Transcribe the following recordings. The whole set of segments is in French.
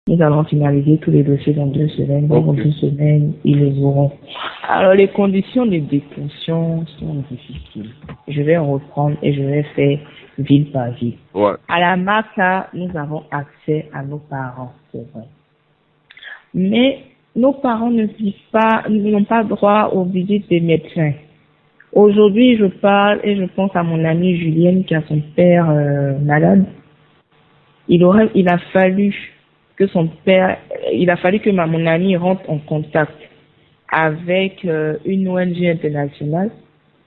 Nous allons finaliser tous les dossiers dans 2 semaines. Donc, en Ok. 2 semaines, ils les auront. Alors, les conditions de détention sont difficiles. Je vais reprendre et je vais faire ville par ville. Ouais. À la MACA, nous avons accès à nos parents, c'est vrai. Mais nos parents ne vivent pas, n'ont pas droit aux visites des médecins. Aujourd'hui, je parle et je pense à mon amie Julienne qui a son père malade. Il a fallu que son père, il a fallu que mon amie rentre en contact avec une ONG internationale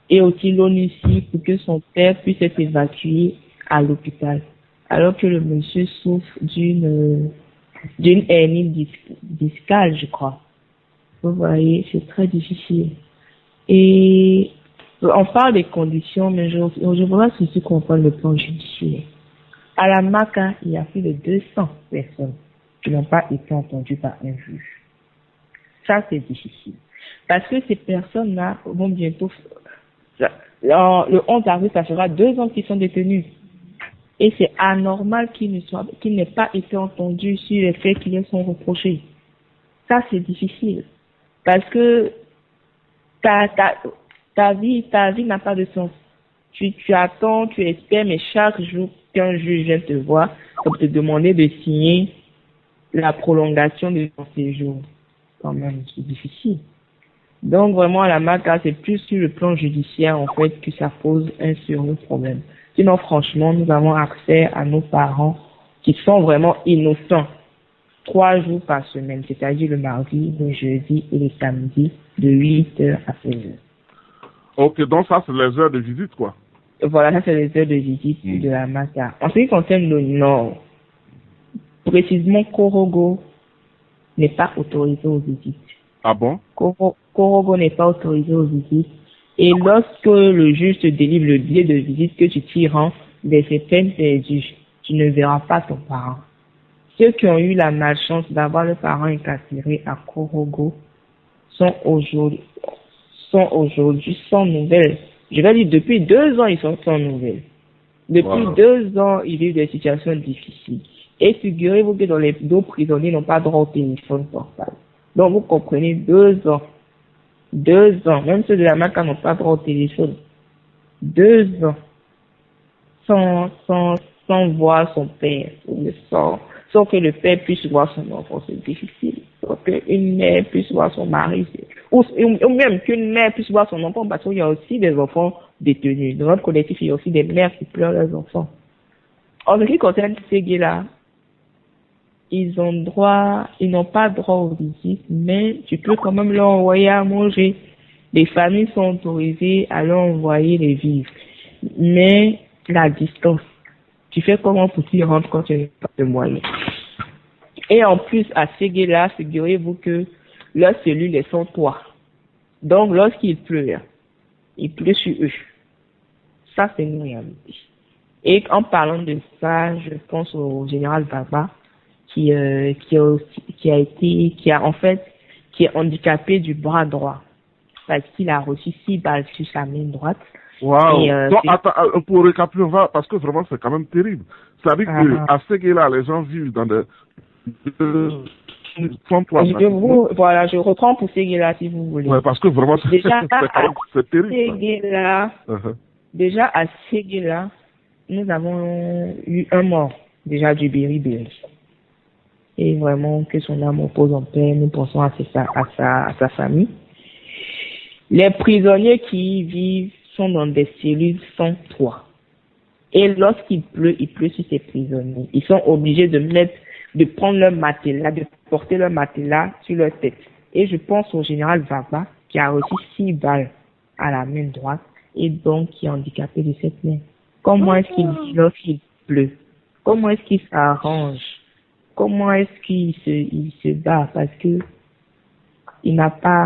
et aussi l'ONUCI pour que son père puisse être évacué à l'hôpital. Alors que le monsieur souffre d'une hernie discale, je crois. Vous voyez, c'est très difficile. Et on parle des conditions, mais je voudrais aussi comprendre le plan judiciaire. À la MACA, il y a plus de 200 personnes qui n'ont pas été entendues par un juge. Ça, c'est difficile. Parce que ces personnes-là vont bientôt... Le 11 avril, ça fera 2 ans qu'ils sont détenus. Et c'est anormal qu'ils n'aient pas été entendus sur les faits qui leur sont reprochés. Ça, c'est difficile. Parce que ta vie n'a pas de sens. Tu attends, tu espères, mais chaque jour qu'un juge vient te voir, pour te demander de signer la prolongation de ton séjour. Quand même, c'est difficile. Donc vraiment, à la MACA, c'est plus sur le plan judiciaire, en fait, que ça pose un sérieux problème. Sinon, franchement, nous avons accès à nos parents qui sont vraiment innocents 3 jours par semaine, c'est-à-dire le mardi, le jeudi et le samedi, de 8h à 16h. Ok, donc ça, c'est les heures de visite, quoi. Voilà, ça c'est les heures de visite de la MACA. En ce qui concerne le Nord, précisément Korogo n'est pas autorisé aux visites. Ah bon? Korogo n'est pas autorisé aux visites. Et lorsque le juge te délivre le billet de visite que tu t'y rends, c'est peine perdue. Tu ne verras pas ton parent. Ceux qui ont eu la malchance d'avoir le parent incarcéré à Korogo sont aujourd'hui sans nouvelles. Je vais dire, depuis 2 ans, ils sont sans nouvelles. Depuis 2 ans, ils vivent des situations difficiles. Et figurez-vous que dans les 2 prisonniers n'ont pas droit au téléphone portable. Donc, vous comprenez, 2 ans. 2 ans. Même ceux de la MACA n'ont pas droit au téléphone. 2 ans. Sans voir son père. Sans que le père puisse voir son enfant. C'est difficile. Sans qu'une mère puisse voir son mari. Ou même qu'une mère puisse voir son enfant, parce qu'il y a aussi des enfants détenus. Dans notre collectif, il y a aussi des mères qui pleurent leurs enfants. En ce qui concerne ces gays-là, ils n'ont pas droit aux visites, mais tu peux quand même leur envoyer à manger. Les familles sont autorisées à leur envoyer les vivres. Mais la distance, tu fais comment pour qu'ils rentrent quand tu n'as pas de moyens. Et en plus, à ces gays-là, figurez-vous que leurs cellules sont toits. Donc, lorsqu'il pleut sur eux. Ça, c'est une réalité. Et en parlant de ça, je pense au général Baba, qui est handicapé du bras droit. Parce qu'il a reçu 6 balles sur sa main droite. Waouh. Donc, attends, pour récapituler, parce que vraiment, c'est quand même terrible. C'est-à-dire qu'à Séguéla, les gens vivent dans des... Voilà, je reprends pour Séguéla si vous voulez. Ouais, parce que vraiment, c'est terrible. Déjà à Séguéla, nous avons eu un mort, déjà du Beriberi. Et vraiment, que son âme repose en paix, nous pensons à sa famille. Les prisonniers qui y vivent sont dans des cellules sans toit. Et lorsqu'il pleut sur ces prisonniers. Ils sont obligés de prendre leur matelas, de porter leur matelas sur leur tête. Et je pense au général Vaba, qui a reçu 6 balles à la main droite, et donc qui est handicapé de cette main. Comment est-ce qu'il vit lorsqu'il pleut? Comment est-ce qu'il s'arrange? Comment est-ce qu'il se bat? Parce que il n'a pas